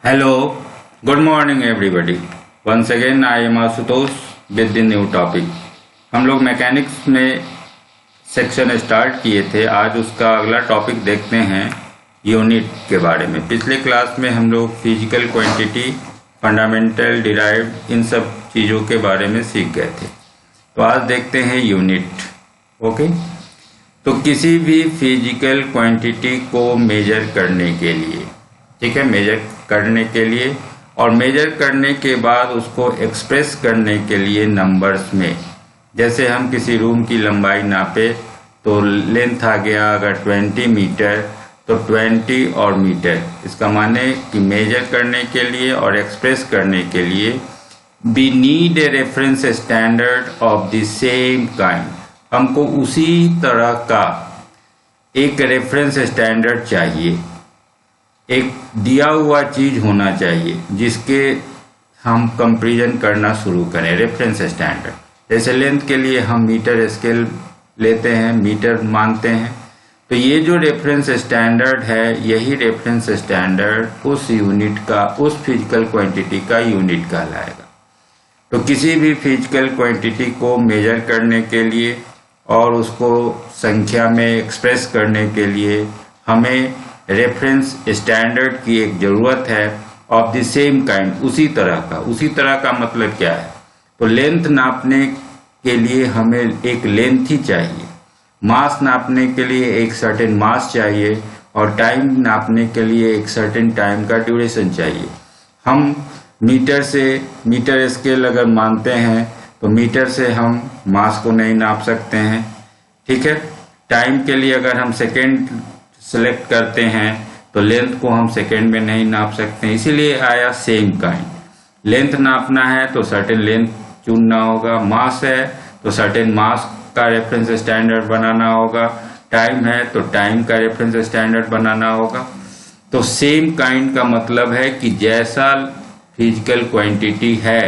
Hello, good morning everybody. Once again I am Ashutosh with the new topic. हम लोग mechanics में section start किए थे। आज उसका अगला टॉपिक देखते हैं यूनिट के बारे में। पिछले क्लास में हम लोग फिजिकल क्वांटिटी, फंडामेंटल, डिराइव्ड इन सब चीज़ों के बारे में सीख गए थे। तो आज देखते हैं यूनिट। ओके, तो किसी भी फिजिकल क्वांटिटी को मेजर करने के लिए, ठीक है, मेजर करने के लिए और मेजर करने के बाद उसको एक्सप्रेस करने के लिए नंबर्स में, जैसे हम किसी रूम की लंबाई नापे तो लेंथ आ गया अगर 20 मीटर तो 20 और मीटर, इसका माने कि मेजर करने के लिए और एक्सप्रेस करने के लिए we need a reference standard of the same kind. हमको उसी तरह का एक रेफरेंस स्टैंडर्ड चाहिए, एक दिया हुआ चीज होना चाहिए जिसके हम कंपैरिजन करना शुरू करें। रेफरेंस स्टैंडर्ड, जैसे लेंथ के लिए हम मीटर स्केल लेते हैं, मीटर मानते हैं, तो ये जो रेफरेंस स्टैंडर्ड है, यही रेफरेंस स्टैंडर्ड उस यूनिट का, उस फिजिकल क्वांटिटी का यूनिट कहलाएगा। तो किसी भी फिजिकल क्वांटिटी को मेजर करने के लिए और उसको संख्या में एक्सप्रेस करने के लिए हमें रेफरेंस स्टैंडर्ड की एक ज़रूरत है ऑफ द सेम काइंड, उसी तरह का। उसी तरह का मतलब क्या है? तो लेंथ नापने के लिए हमें एक लेंथ ही चाहिए, मास नापने के लिए एक सर्टेन मास चाहिए और टाइम नापने के लिए एक सर्टेन टाइम का ड्यूरेशन चाहिए। हम मीटर से, मीटर स्केल अगर मानते हैं तो मीटर से हम मास को नहीं नाप सकते हैं, ठीक है। टाइम के लिए अगर हम सेकेंड सेलेक्ट करते हैं तो लेंथ को हम सेकेंड में नहीं नाप सकते, इसीलिए आया सेम काइंड। लेंथ नापना है तो सर्टेन लेंथ चुनना होगा, मास है तो सर्टेन मास का रेफरेंस स्टैंडर्ड बनाना होगा, टाइम है तो टाइम का रेफरेंस स्टैंडर्ड बनाना होगा। तो सेम काइंड का मतलब है कि जैसा फिजिकल क्वांटिटी है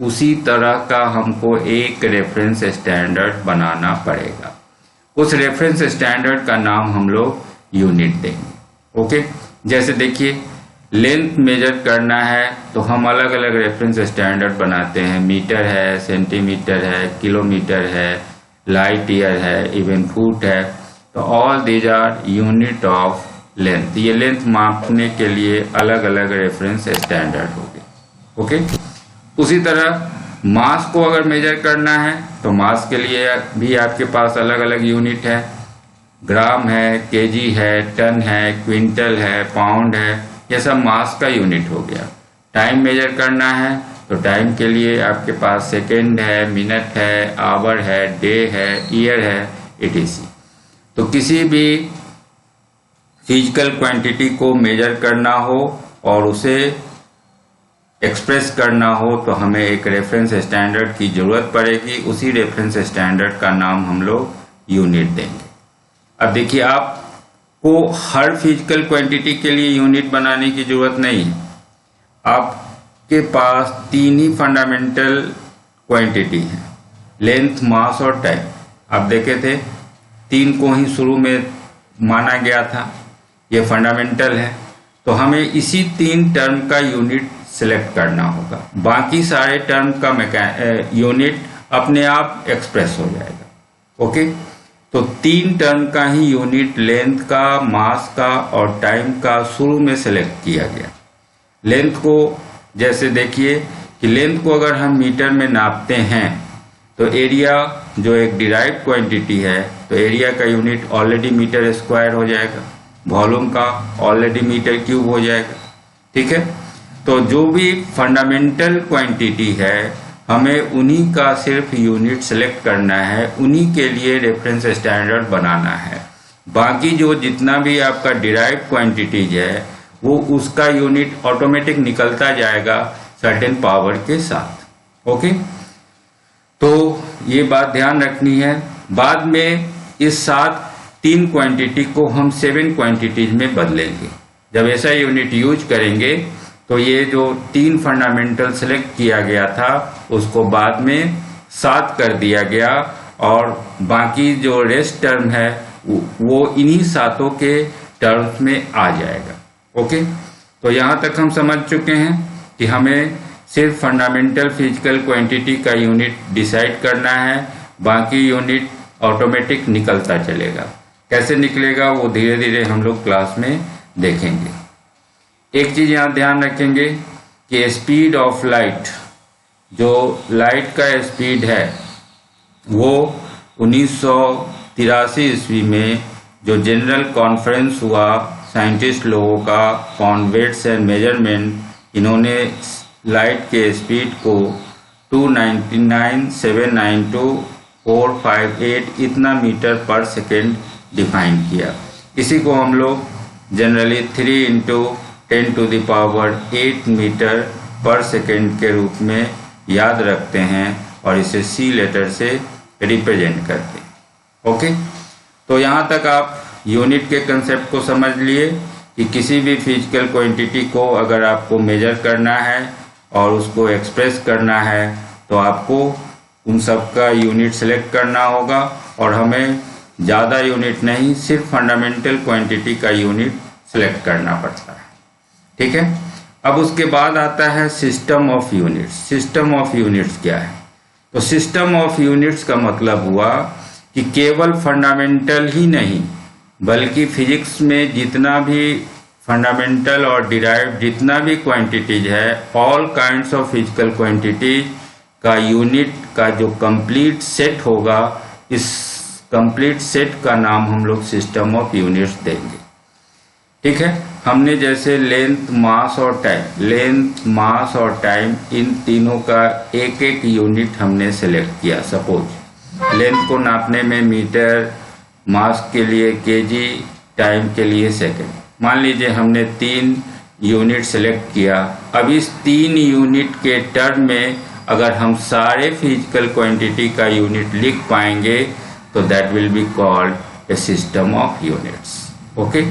उसी तरह का हमको एक रेफरेंस स्टैंडर्ड बनाना पड़ेगा। उस रेफरेंस स्टैंडर्ड का नाम हम लोग यूनिट देंगे। ओके, जैसे देखिए लेंथ मेजर करना है तो हम अलग अलग रेफरेंस स्टैंडर्ड बनाते हैं। मीटर है, सेंटीमीटर है, किलोमीटर है, लाइट ईयर है, इवन फुट है। तो all these are unit of length. ये लेंथ मापने के लिए अलग अलग रेफरेंस स्टैंडर्ड हो गए। ओके, उसी तरह मास को अगर मेजर करना है तो मास के लिए भी आपके पास अलग अलग यूनिट है। ग्राम है, केजी है, टन है, क्विंटल है, पाउंड है, ये सब मास का यूनिट हो गया। टाइम मेजर करना है तो टाइम के लिए आपके पास सेकेंड है, मिनट है, आवर है, डे है, ईयर है, etc। तो किसी भी फिजिकल क्वांटिटी को मेजर करना हो और उसे एक्सप्रेस करना हो तो हमें एक रेफरेंस स्टैंडर्ड की जरूरत पड़ेगी। उसी रेफरेंस स्टैंडर्ड का नाम हम लोग यूनिट देंगे। अब देखिए, आपको हर फिजिकल क्वांटिटी के लिए यूनिट बनाने की जरूरत नहीं है। आपके पास तीन ही फंडामेंटल क्वांटिटी है, लेंथ, मास और टाइम। आप देखे थे तीन को ही शुरू में माना गया था, ये फंडामेंटल है। तो हमें इसी तीन टर्म का यूनिट सिलेक्ट करना होगा, बाकी सारे टर्म का यूनिट अपने आप एक्सप्रेस हो जाएगा। ओके, तो तीन टर्म का ही यूनिट लेंथ का, मास का और टाइम का शुरू में सिलेक्ट किया गया। लेंथ को जैसे देखिए कि लेंथ को अगर हम मीटर में नापते हैं तो एरिया जो एक डिराइव्ड क्वांटिटी है तो एरिया का यूनिट ऑलरेडी मीटर स्क्वायर हो जाएगा, वॉल्यूम का ऑलरेडी मीटर क्यूब हो जाएगा, ठीक है। तो जो भी फंडामेंटल क्वांटिटी है हमें उन्हीं का सिर्फ यूनिट सेलेक्ट करना है, उन्हीं के लिए रेफरेंस स्टैंडर्ड बनाना है। बाकी जो जितना भी आपका डिराइव्ड क्वांटिटीज है वो उसका यूनिट ऑटोमेटिक निकलता जाएगा सर्टेन पावर के साथ। ओके, तो ये बात ध्यान रखनी है। बाद में इस साथ तीन क्वांटिटी को हम 7 क्वांटिटीज में बदलेंगे। जब ऐसा यूनिट यूज करेंगे तो ये जो तीन फंडामेंटल सेलेक्ट किया गया था उसको बाद में 7 कर दिया गया और बाकी जो रेस्ट टर्म है वो इन्हीं 7 के टर्म्स में आ जाएगा। ओके, तो यहाँ तक हम समझ चुके हैं कि हमें सिर्फ फंडामेंटल फिजिकल क्वांटिटी का यूनिट डिसाइड करना है, बाकी यूनिट ऑटोमेटिक निकलता चलेगा। कैसे निकलेगा वो धीरे धीरे हम लोग क्लास में देखेंगे। एक चीज़ यहाँ ध्यान रखेंगे कि स्पीड ऑफ लाइट, जो लाइट का स्पीड है वो 1983 ईस्वी में जो जनरल कॉन्फ्रेंस हुआ साइंटिस्ट लोगों का ऑन वेट्स एंड मेजरमेंट, इन्होंने लाइट के स्पीड को 299,792,458 इतना मीटर पर सेकेंड डिफाइन किया। इसी को हम लोग जनरली 3 × 10⁸ मीटर पर सेकेंड के रूप में याद रखते हैं और इसे सी लेटर से रिप्रेजेंट करते हैं। ओके, तो यहाँ तक आप यूनिट के कंसेप्ट को समझ लिए कि किसी भी फिजिकल क्वांटिटी को अगर आपको मेजर करना है और उसको एक्सप्रेस करना है तो आपको उन सब का यूनिट सेलेक्ट करना होगा, और हमें ज़्यादा यूनिट नहीं, सिर्फ फंडामेंटल क्वांटिटी का यूनिट सेलेक्ट करना पड़ता है। ठीक है, अब उसके बाद आता है system of units. System of units क्या है? तो सिस्टम ऑफ यूनिट्स का मतलब हुआ कि केवल फंडामेंटल ही नहीं बल्कि फिजिक्स में जितना भी फंडामेंटल और डिराइव्ड जितना भी क्वांटिटीज है, all kinds of physical quantities का यूनिट का जो कंप्लीट सेट होगा, इस कंप्लीट सेट का नाम हम लोग सिस्टम ऑफ यूनिट्स देंगे। ठीक है, हमने जैसे लेंथ, मास और टाइम, लेंथ, मास और टाइम, इन तीनों का एक एक यूनिट हमने सेलेक्ट किया। सपोज लेंथ को नापने में मीटर, मास के लिए केजी, टाइम के लिए सेकंड। मान लीजिए हमने 3 यूनिट सेलेक्ट किया। अब इस 3 यूनिट के टर्म में अगर हम सारे फिजिकल क्वांटिटी का यूनिट लिख पाएंगे तो that will be called a system of units. Okay,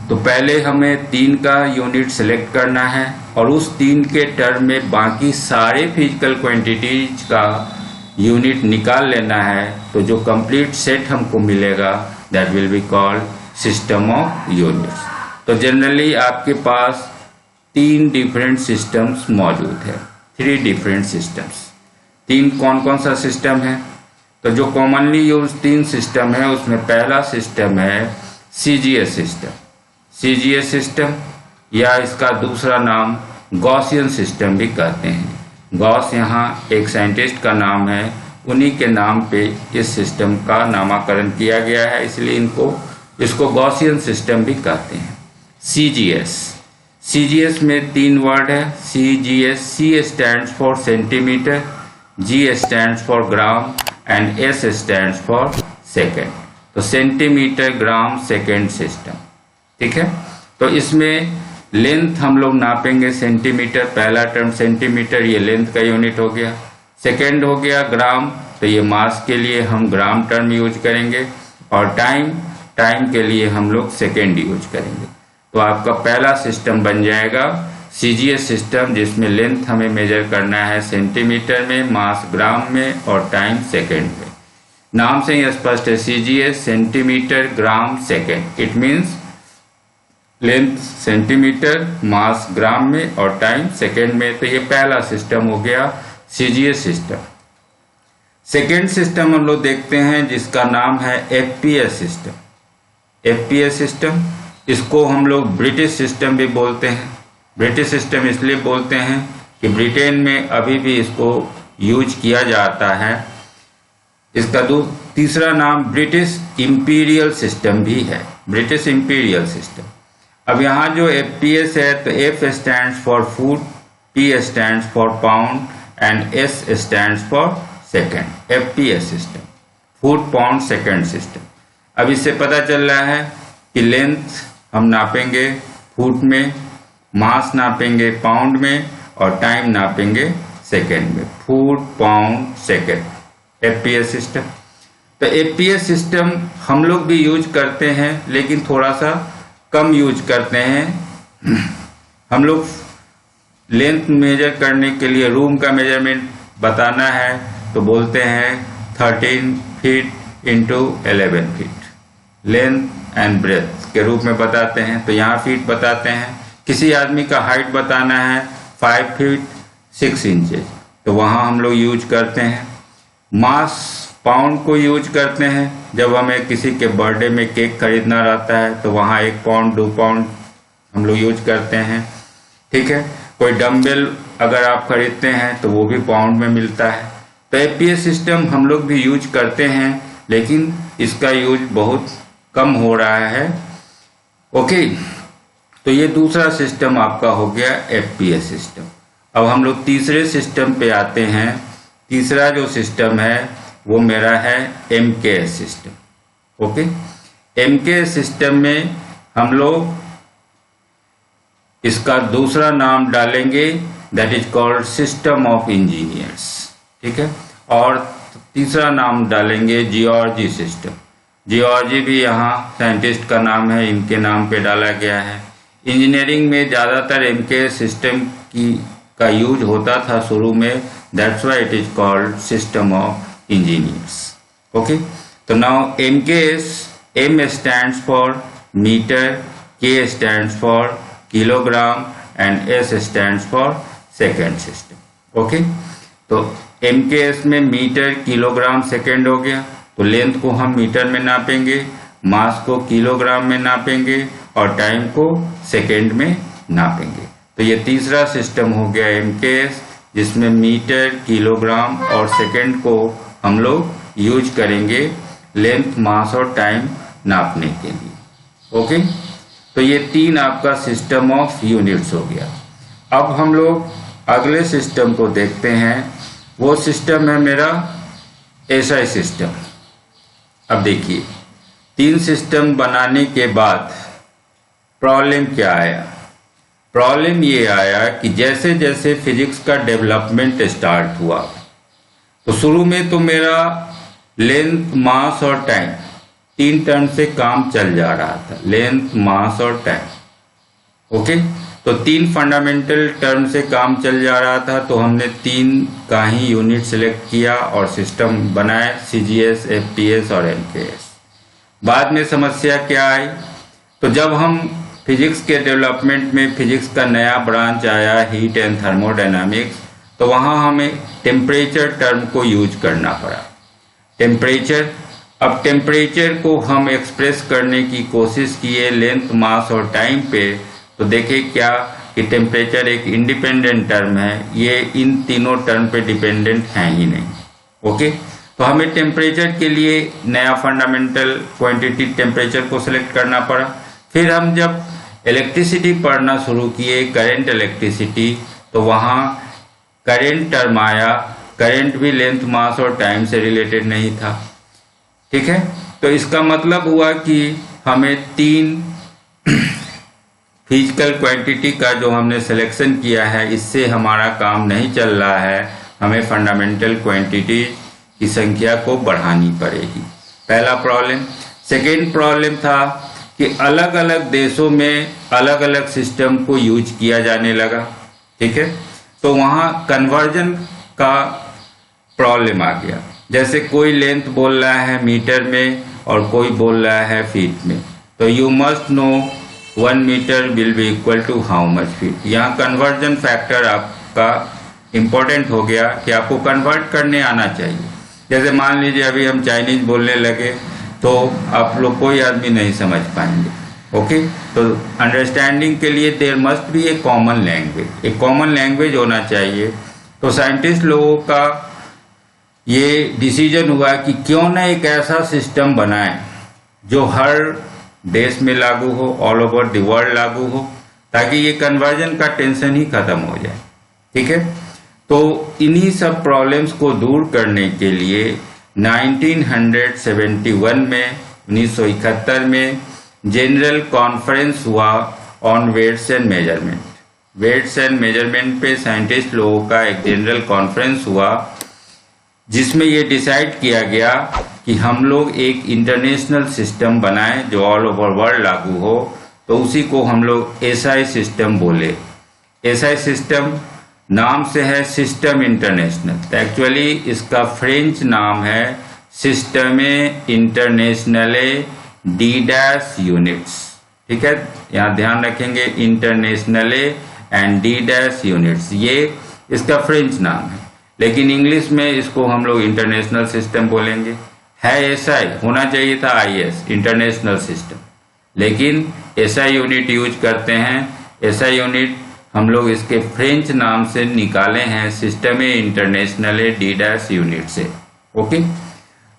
तो पहले हमें 3 का यूनिट सेलेक्ट करना है और उस 3 के टर्म में बाकी सारे फिजिकल क्वांटिटीज का यूनिट निकाल लेना है, तो जो कंप्लीट सेट हमको मिलेगा that will be called system of units. तो जनरली आपके पास 3 डिफरेंट सिस्टम्स मौजूद है, 3 डिफरेंट सिस्टम्स। 3 कौन कौन सा सिस्टम है? तो जो कॉमनली यूज 3 सिस्टम है उसमें पहला सिस्टम है सीजीएस सिस्टम। सीजीएस सिस्टम या इसका दूसरा नाम गॉसियन सिस्टम भी कहते हैं। गॉस यहाँ एक साइंटिस्ट का नाम है, उन्हीं के नाम पे इस सिस्टम का नामकरण किया गया है, इसलिए इसको गॉसियन सिस्टम भी कहते हैं। सीजीएस, सीजीएस में 3 वर्ड है CGS. C stands for centimetre, G stands for gram and S stands for second. तो सेंटीमीटर, ग्राम, सेकेंड सिस्टम। ठीक है, तो इसमें लेंथ हम लोग नापेंगे सेंटीमीटर, पहला टर्म सेंटीमीटर, ये लेंथ का यूनिट हो गया। सेकेंड हो गया ग्राम, तो ये मास के लिए हम ग्राम टर्म यूज करेंगे, और टाइम के लिए हम लोग सेकेंड यूज करेंगे। तो आपका पहला सिस्टम बन जाएगा सीजीएस सिस्टम, जिसमें लेंथ हमें मेजर करना है सेंटीमीटर में, मास ग्राम में और टाइम सेकेंड में। नाम से ही स्पष्ट है, CGS centimetre, gram, second. It means length centimetre, mass gram में और टाइम सेकेंड में। तो ये पहला सिस्टम हो गया सीजीएस सिस्टम। सेकेंड सिस्टम हम लोग देखते हैं जिसका नाम है एफपीएस सिस्टम। एफपीएस सिस्टम, इसको हम लोग ब्रिटिश सिस्टम भी बोलते हैं। ब्रिटिश सिस्टम इसलिए बोलते हैं कि ब्रिटेन में अभी भी इसको यूज किया जाता है। इसका तीसरा नाम ब्रिटिश इंपीरियल सिस्टम भी है, ब्रिटिश इंपीरियल सिस्टम। अब यहाँ जो एफपीएस है, तो F stands for foot, P stands for pound and S stands for second. FPS system, foot, pound, second system. अब इससे पता चल रहा है कि लेंथ हम नापेंगे फुट में, मास नापेंगे पाउंड में और टाइम नापेंगे सेकेंड में। Foot, pound, second, FPS system. तो एफपीएस सिस्टम हम लोग भी यूज करते हैं, लेकिन थोड़ा सा कम यूज करते हैं। हम लोग लेंथ मेजर करने के लिए रूम का मेजरमेंट बताना है तो बोलते हैं 13 feet into 11 feet, length and breadth के रूप में बताते हैं। तो यहाँ फीट बताते हैं, किसी आदमी का हाइट बताना है 5 फीट 6 इंचेस, तो वहाँ हम लोग यूज करते हैं। मास पाउंड को यूज करते हैं जब हमें किसी के बर्थडे में केक खरीदना रहता है, तो वहाँ 1 पाउंड 2 पाउंड हम लोग यूज करते हैं। ठीक है, कोई डम्बल अगर आप खरीदते हैं तो वो भी पाउंड में मिलता है। तो एफपीएस सिस्टम हम लोग भी यूज करते हैं, लेकिन इसका यूज बहुत कम हो रहा है। ओके, तो ये दूसरा सिस्टम आपका हो गया एफपीएस सिस्टम। अब हम लोग तीसरे सिस्टम पे आते हैं। तीसरा जो सिस्टम है वो मेरा है MKS system. Okay, MKS system में हम लोग इसका दूसरा नाम डालेंगे, that is called system of engineers. ठीक है, और तीसरा नाम डालेंगे जियोलॉजी सिस्टम। जियोलॉजी भी यहाँ साइंटिस्ट का नाम है, इनके नाम पे डाला गया है। इंजीनियरिंग में ज़्यादातर एमकेएस सिस्टम का यूज होता था शुरू में, that's why it is called system of engineers. Okay, तो now MKS, M stands for metre, K stands for kilogram and S stands for second system. Okay, तो एमकेएस में मीटर, किलोग्राम, सेकेंड हो गया, तो लेंथ को हम metre में नापेंगे, मास को किलोग्राम में नापेंगे और टाइम को सेकेंड में नापेंगे। तो ये तीसरा सिस्टम हो गया एमकेएस, जिसमें मीटर, किलोग्राम और सेकेंड को हम लोग यूज करेंगे लेंथ, मास और टाइम नापने के लिए। ओके, तो ये 3 आपका सिस्टम ऑफ यूनिट्स हो गया। अब हम लोग अगले सिस्टम को देखते हैं। वो सिस्टम है मेरा एसआई सिस्टम। अब देखिए, 3 सिस्टम बनाने के बाद प्रॉब्लम क्या आया? प्रॉब्लम ये आया कि जैसे जैसे फिजिक्स का डेवलपमेंट स्टार्ट हुआ, तो शुरू में तो मेरा लेंथ, मास और टाइम 3 टर्म से काम चल जा रहा था, लेंथ, मास और टाइम। ओके, तो 3 फंडामेंटल टर्म से काम चल जा रहा था, तो हमने 3 का ही यूनिट सेलेक्ट किया और सिस्टम बनाए, सीजीएस, एफपीएस और एमकेएस। बाद में समस्या क्या आई? तो जब हम फिजिक्स के डेवलपमेंट में फिजिक्स का नया ब्रांच आया, हीट एंड थर्मोडायनामिक्स, तो वहाँ हमें टेम्परेचर टर्म को यूज करना पड़ा। टेम्परेचर, अब टेम्परेचर को हम एक्सप्रेस करने की कोशिश किए लेंथ, मास और टाइम पे, तो देखें क्या कि टेम्परेचर एक इंडिपेंडेंट टर्म है, ये इन तीनों टर्म पे डिपेंडेंट है ही नहीं। ओके, तो हमें टेम्परेचर के लिए नया फंडामेंटल क्वांटिटी टेम्परेचर को सिलेक्ट करना पड़ा। फिर हम जब इलेक्ट्रिसिटी पढ़ना शुरू किए, करंट इलेक्ट्रिसिटी, तो वहाँ करंट टर्म आया। करंट भी लेंथ, मास और टाइम से रिलेटेड नहीं था। ठीक है, तो इसका मतलब हुआ कि हमें 3 फिजिकल क्वांटिटी का जो हमने सिलेक्शन किया है, इससे हमारा काम नहीं चल रहा है, हमें फंडामेंटल क्वांटिटी की संख्या को बढ़ानी पड़ेगी। पहला प्रॉब्लम। सेकेंड प्रॉब्लम था कि अलग अलग देशों में अलग अलग सिस्टम को यूज किया जाने लगा। ठीक है, तो वहाँ कन्वर्जन का प्रॉब्लम आ गया। जैसे कोई लेंथ बोल रहा है मीटर में और कोई बोल रहा है फीट में, तो you must know 1 metre will be equal to how much feet. यहाँ कन्वर्जन फैक्टर आपका इम्पोर्टेंट हो गया कि आपको कन्वर्ट करने आना चाहिए। जैसे मान लीजिए अभी हम चाइनीज बोलने लगे, तो आप लोग कोई आदमी नहीं समझ पाएंगे। ओके, तो अंडरस्टैंडिंग के लिए there must be a common language, एक कॉमन लैंग्वेज होना चाहिए। तो साइंटिस्ट लोगों का ये डिसीजन हुआ कि क्यों ना एक ऐसा सिस्टम बनाएं जो हर देश में लागू हो, ऑल ओवर द वर्ल्ड लागू हो, ताकि ये कन्वर्जन का टेंशन ही खत्म हो जाए। ठीक है, तो इन्हीं सब प्रॉब्लम्स को दूर करने के लिए 1971 में 1971 में जनरल कॉन्फ्रेंस हुआ on weights and measurement. Weights and measurement पे साइंटिस्ट लोगों का एक जनरल कॉन्फ्रेंस हुआ, जिसमें ये डिसाइड किया गया कि हम लोग एक इंटरनेशनल सिस्टम बनाएं जो ऑल ओवर वर्ल्ड लागू हो। तो उसी को हम लोग एसआई सिस्टम बोले। एसआई सिस्टम नाम से है सिस्टम इंटरनेशनल, तो एक्चुअली इसका फ्रेंच नाम है सिस्टमे इंटरनेशनले डी डैश यूनिट्स। ठीक है, यहाँ ध्यान रखेंगे इंटरनेशनले एंड डी डैश यूनिट्स, ये इसका फ्रेंच नाम है, लेकिन इंग्लिश में इसको हम लोग इंटरनेशनल सिस्टम बोलेंगे। है एसआई, होना चाहिए था आईएस इंटरनेशनल सिस्टम, लेकिन एसआई यूनिट यूज करते हैं। एसआई यूनिट हम लोग इसके फ्रेंच नाम से निकाले हैं, system international D dash unit से। ओके,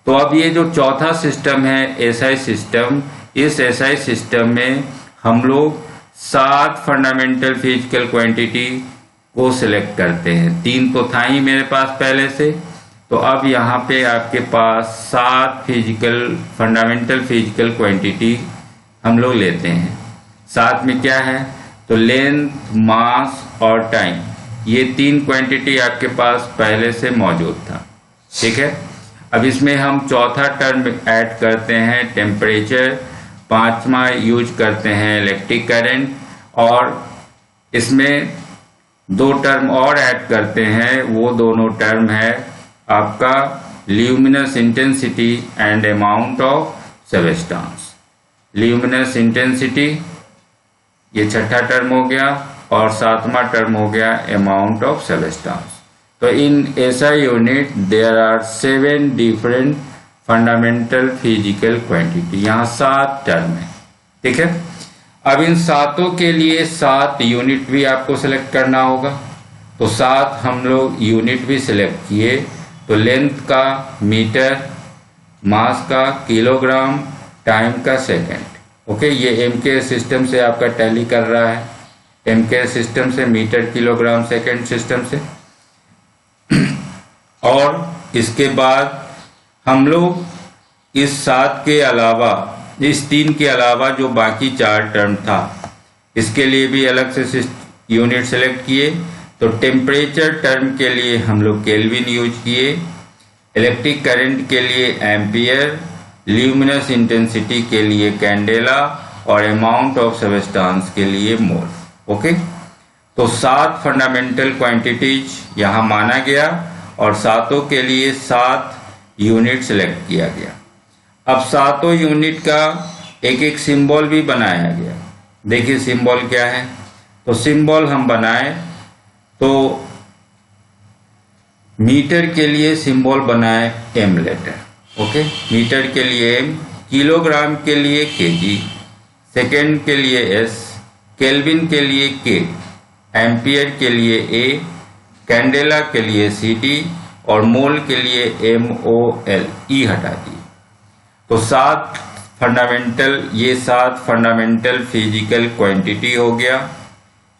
तो अब ये जो चौथा सिस्टम है एसआई सिस्टम, इस एसआई सिस्टम में हम लोग 7 फंडामेंटल फिजिकल क्वांटिटी को सिलेक्ट करते हैं। 3 तो था ही मेरे पास पहले से, तो अब यहाँ पे आपके पास 7 फंडामेंटल फिजिकल क्वांटिटी हम लोग लेते हैं। 7 में क्या है, तो लेंथ, मास और टाइम, ये 3 क्वांटिटी आपके पास पहले से मौजूद था। ठीक है, अब इसमें हम चौथा टर्म ऐड करते हैं टेम्परेचर, 5वां यूज करते हैं इलेक्ट्रिक करंट, और इसमें 2 टर्म और ऐड करते हैं। वो दोनों टर्म है आपका luminous intensity and amount of substance. Luminous intensity ये छठा टर्म हो गया, और 7वां टर्म हो गया अमाउंट ऑफ सबस्टेंस। तो in SI unit there are 7 different fundamental physical quantity, यहाँ 7 टर्म है। ठीक है, अब इन 7 के लिए 7 यूनिट भी आपको सिलेक्ट करना होगा, तो 7 हम लोग यूनिट भी सिलेक्ट किए। तो लेंथ का मीटर, मास का किलोग्राम, टाइम का सेकंड। ओके, ये एमके सिस्टम से आपका टैली कर रहा है, एमके सिस्टम से, मीटर किलोग्राम सेकंड सिस्टम से। और इसके बाद हम लोग इस 7 के अलावा, इस 3 के अलावा जो बाकी 4 टर्म था, इसके लिए भी अलग से यूनिट सेलेक्ट किए। तो टेम्परेचर टर्म के लिए हम लोग केल्विन यूज किए, इलेक्ट्रिक करंट के लिए एम्पियर, ल्यूमिनस इंटेंसिटी के लिए कैंडेला, और अमाउंट ऑफ सबस्टेंस के लिए मोल। ओके, तो 7 फंडामेंटल क्वांटिटीज यहाँ माना गया, और 7 के लिए 7 यूनिट सेलेक्ट किया गया। अब 7 यूनिट का एक एक सिंबल भी बनाया गया। देखिए सिंबल क्या है, तो सिंबल हम बनाए, तो मीटर के लिए सिंबल बनाए एम लेटर। ओके, मीटर के लिए एम, किलोग्राम के लिए केजी, सेकेंड के लिए एस, केल्विन के लिए के, एम्पियर के लिए ए, कैंडेला के लिए सीडी, और मोल के लिए MOL, ई हटा दिए। तो 7 फंडामेंटल, ये 7 फंडामेंटल फिजिकल क्वांटिटी हो गया।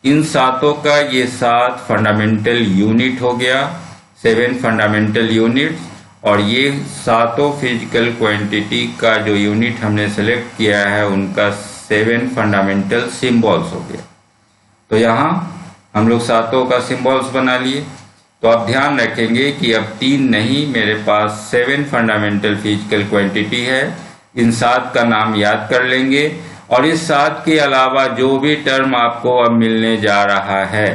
इन 7 का ये 7 फंडामेंटल यूनिट हो गया, 7 फंडामेंटल यूनिट्स, और ये 7 फिजिकल क्वांटिटी का जो यूनिट हमने सेलेक्ट किया है उनका 7 फंडामेंटल सिंबल्स हो गया। तो यहाँ हम लोग 7 का सिंबल्स बना लिए। तो आप ध्यान रखेंगे कि अब 3 नहीं, मेरे पास 7 फंडामेंटल फिजिकल क्वांटिटी है। इन 7 का नाम याद कर लेंगे, और इस 7 के अलावा जो भी टर्म आपको अब मिलने जा रहा है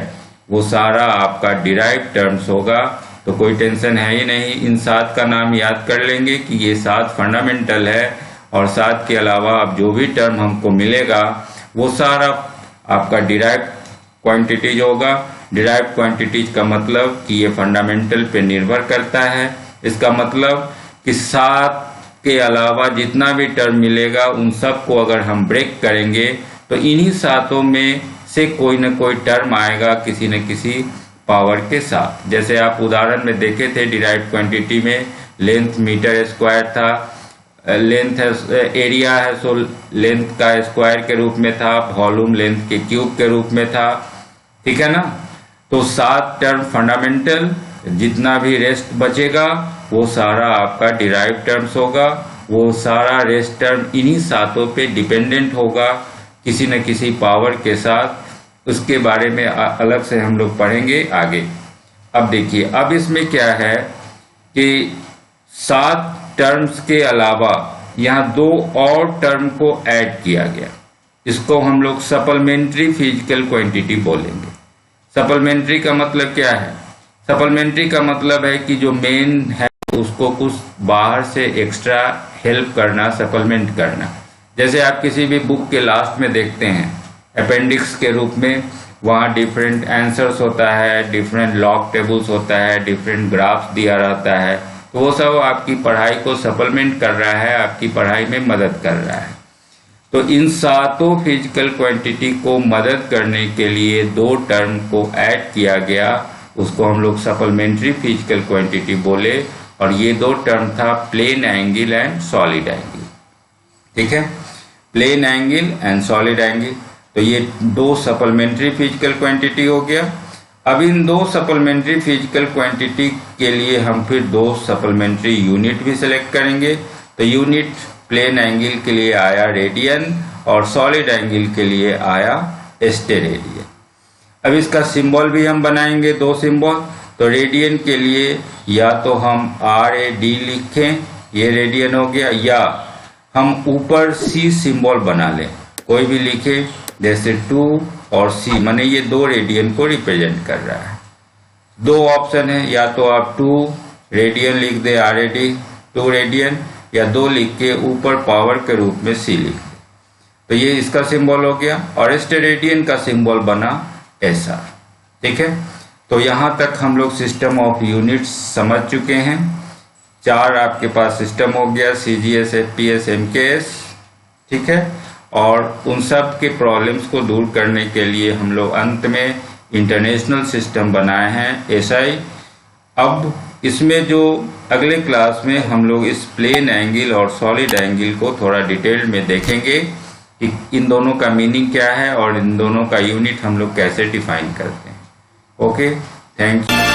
वो सारा आपका डिराइव टर्म्स होगा। तो कोई टेंशन है ही नहीं, इन 7 का नाम याद कर लेंगे कि ये 7 फंडामेंटल है, और 7 के अलावा अब जो भी टर्म हमको मिलेगा वो सारा आपका डिराइव क्वांटिटीज होगा। डिराइव क्वांटिटीज का मतलब कि ये फंडामेंटल पे निर्भर करता है। इसका मतलब कि 7 के अलावा जितना भी टर्म मिलेगा उन सब को अगर हम ब्रेक करेंगे तो इन्हीं 7 में से कोई न कोई टर्म आएगा किसी न किसी पावर के साथ। जैसे आप उदाहरण में देखे थे, डिराइव क्वांटिटी में लेंथ मीटर स्क्वायर था, लेंथ है, एरिया है सो लेंथ का स्क्वायर के रूप में था, वॉल्यूम लेंथ के क्यूब के रूप में था। ठीक है ना, तो 7 टर्म फंडामेंटल, जितना भी रेस्ट बचेगा वो सारा आपका डिराइव टर्म्स होगा। वो सारा रेस्ट टर्म इन्हीं 7 पे डिपेंडेंट होगा किसी न किसी पावर के साथ। उसके बारे में अलग से हम लोग पढ़ेंगे आगे। अब देखिए, अब इसमें क्या है कि 7 टर्म्स के अलावा यहाँ 2 और टर्म को ऐड किया गया। इसको हम लोग सप्लीमेंट्री फिजिकल क्वांटिटी बोलेंगे। सप्लीमेंट्री का मतलब क्या है? सप्लीमेंट्री का मतलब है कि जो मेन है उसको कुछ बाहर से एक्स्ट्रा हेल्प करना, सप्लीमेंट करना। जैसे आप किसी भी बुक के लास्ट में देखते हैं अपेंडिक्स के रूप में, वहाँ डिफरेंट आंसर्स होता है, डिफरेंट लॉग टेबल्स होता है, डिफरेंट ग्राफ्स दिया रहता है। तो वो सब आपकी पढ़ाई को सप्लीमेंट कर रहा है, आपकी पढ़ाई में मदद कर रहा है। तो इन सातों फिजिकल क्वांटिटी को मदद करने के लिए दो टर्म को ऐड किया गया, उसको हम लोग सप्लीमेंट्री फिजिकल क्वांटिटी बोले, और ये दो टर्म था plane angle and solid angle. ठीक है, plane angle and solid angle. तो ये दो सप्लीमेंट्री फिजिकल क्वांटिटी हो गया। अब इन दो सप्लीमेंट्री फिजिकल क्वांटिटी के लिए हम फिर दो सप्लीमेंट्री यूनिट भी सिलेक्ट करेंगे। तो यूनिट प्लेन एंगल के लिए आया रेडियन और सॉलिड एंगल के लिए आया स्टेरेडियन। अब इसका सिंबल भी हम बनाएंगे, दो सिंबल। तो रेडियन के लिए या तो हम RAD लिखें, ये रेडियन हो गया, या हम ऊपर C सिंबल बना लें, कोई भी लिखे, जैसे 2 और C, माने ये दो रेडियन को रिप्रेजेंट कर रहा है। दो ऑप्शन है, या तो आप 2 रेडियन लिख दे RAD 2 रेडियन, या 2 लिख के ऊपर पावर के रूप में C लिख दे। तो ये इसका सिंबल हो गया, और स्टेरेडियन का सिंबल बना SR। ठीक है, तो यहाँ तक हम लोग सिस्टम ऑफ यूनिट्स समझ चुके हैं। 4 आपके पास सिस्टम हो गया, CGS, FPS, MKS। ठीक है, और उन सब के प्रॉब्लम्स को दूर करने के लिए हम लोग अंत में इंटरनेशनल सिस्टम बनाए हैं, SI। अब इसमें जो अगले क्लास में हम लोग इस प्लेन एंगल और सॉलिड एंगल को थोड़ा डिटेल में देखेंगे कि इन दोनों का मीनिंग क्या है और इन दोनों का यूनिट हम लोग कैसे डिफाइन करते हैं। Okay, thank you.